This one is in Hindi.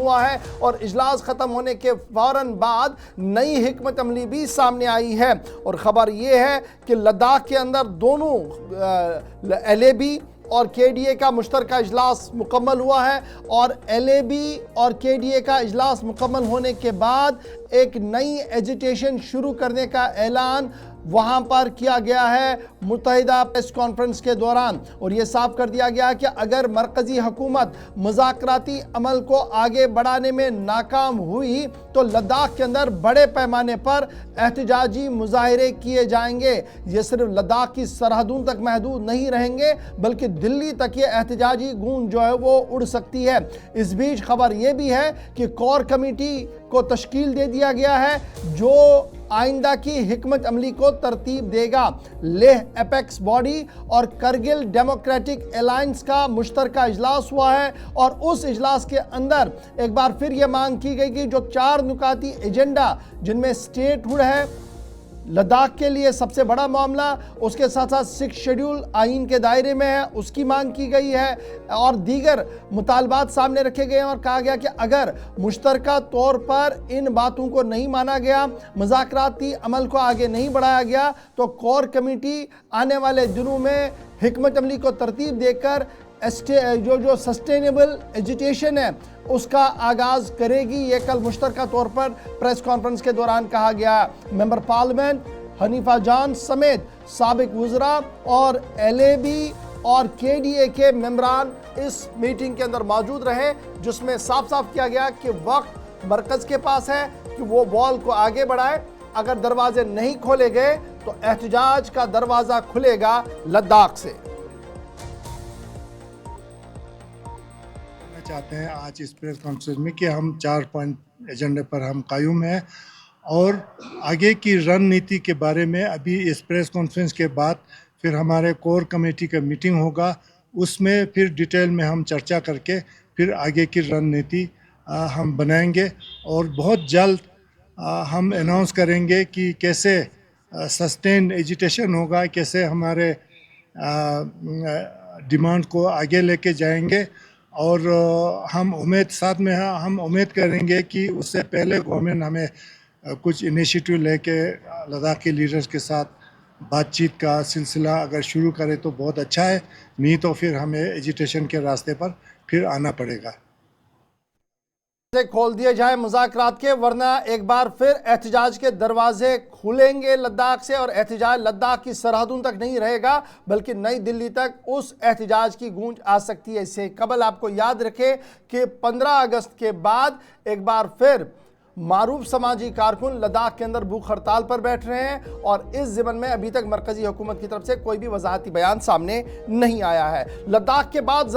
हुआ है और इजलास खत्म होने के फौरन बाद नई हिकमत अमली भी सामने आई है। और ख़बर यह है कि लद्दाख के अंदर दोनों LAB और KDA का मुश्तरका इजलास मुकम्मल हुआ है और LAB और KDA का इजलास मुकम्मल होने के बाद एक नई एजिटेशन शुरू करने का ऐलान वहाँ पर किया गया है मुत्तहिदा प्रेस कॉन्फ्रेंस के दौरान। और ये साफ कर दिया गया कि अगर मरकज़ी हुकूमत मुज़ाकराती अमल को आगे बढ़ाने में नाकाम हुई तो लद्दाख के अंदर बड़े पैमाने पर एहतजाजी मुजाहरे किए जाएंगे। ये सिर्फ लद्दाख की सरहदों तक महदूद नहीं रहेंगे बल्कि दिल्ली तक ये एहतजाजी गूंज जो है वो उड़ सकती है। इस बीच खबर ये भी है कि कोर कमेटी को तश्कील दे दिया गया है जो आइंदा की हिकमत अमली को तरतीब देगा। लेह एपेक्स बॉडी और करगिल डेमोक्रेटिक अलायंस का मुश्तरका इजलास हुआ है और उस इजलास के अंदर एक बार फिर यह मांग की गई कि जो 4 नुकाती एजेंडा जिनमें स्टेटहुड है, लद्दाख के लिए सबसे बड़ा मामला, उसके साथ साथ 6 शेड्यूल आइन के दायरे में है, उसकी मांग की गई है और दीगर मुतालबात सामने रखे गए हैं। और कहा गया कि अगर मुश्तरका तौर पर इन बातों को नहीं माना गया, मुज़ाकराती अमल को आगे नहीं बढ़ाया गया तो कोर कमेटी आने वाले दिनों में हिकमत अमली को तरतीब देकर जो सस्टेनेबल एजुटेशन है उसका आगाज़ करेगी। ये कल मुश्तरका तौर पर प्रेस कॉन्फ्रेंस के दौरान कहा गया। मेंबर पार्लियामेंट हनीफा जान समेत साबिक वज़रा और LAB और KDA के मेंबरान इस मीटिंग के अंदर मौजूद रहे, जिसमें साफ साफ किया गया कि वक्त मरकज़ के पास है कि वो बॉल को आगे बढ़ाए। अगर दरवाजे नहीं खोले गए तो एहतजाज का दरवाज़ा खुलेगा लद्दाख से। चाहते हैं आज इस प्रेस कॉन्फ्रेंस में कि हम 4 पॉइंट एजेंडे पर हम कायम हैं और आगे की रणनीति के बारे में अभी इस प्रेस कॉन्फ्रेंस के बाद फिर हमारे कोर कमेटी का मीटिंग होगा, उसमें फिर डिटेल में हम चर्चा करके फिर आगे की रणनीति हम बनाएंगे और बहुत जल्द हम अनाउंस करेंगे कि कैसे सस्टेन एजुटेशन होगा, कैसे हमारे डिमांड को आगे लेके जाएंगे। और हम उम्मीद करेंगे कि उससे पहले गवर्नमेंट हमें कुछ इनिशिएटिव लेके लद्दाख के लीडर्स के साथ बातचीत का सिलसिला अगर शुरू करें तो बहुत अच्छा है, नहीं तो फिर हमें एजिटेशन के रास्ते पर फिर आना पड़ेगा। से खोल दिए जाए मुज़ाकरात के, वरना एक बार फिर एहतजाज के दरवाजे खुलेंगे लद्दाख से और एहतजाज लद्दाख की सरहदों तक नहीं रहेगा बल्कि नई दिल्ली तक उस एहतजाज की गूंज आ सकती है। इससे कबल आपको याद रखें कि 15 अगस्त के बाद एक बार फिर मारूफ समाजी कारकुन लद्दाख के अंदर भूख हड़ताल पर बैठ रहे हैं और इस ज़िमन में अभी तक मरकज़ी हुकूमत की तरफ से कोई भी वजाहती बयान सामने नहीं आया है। लद्दाख के बाद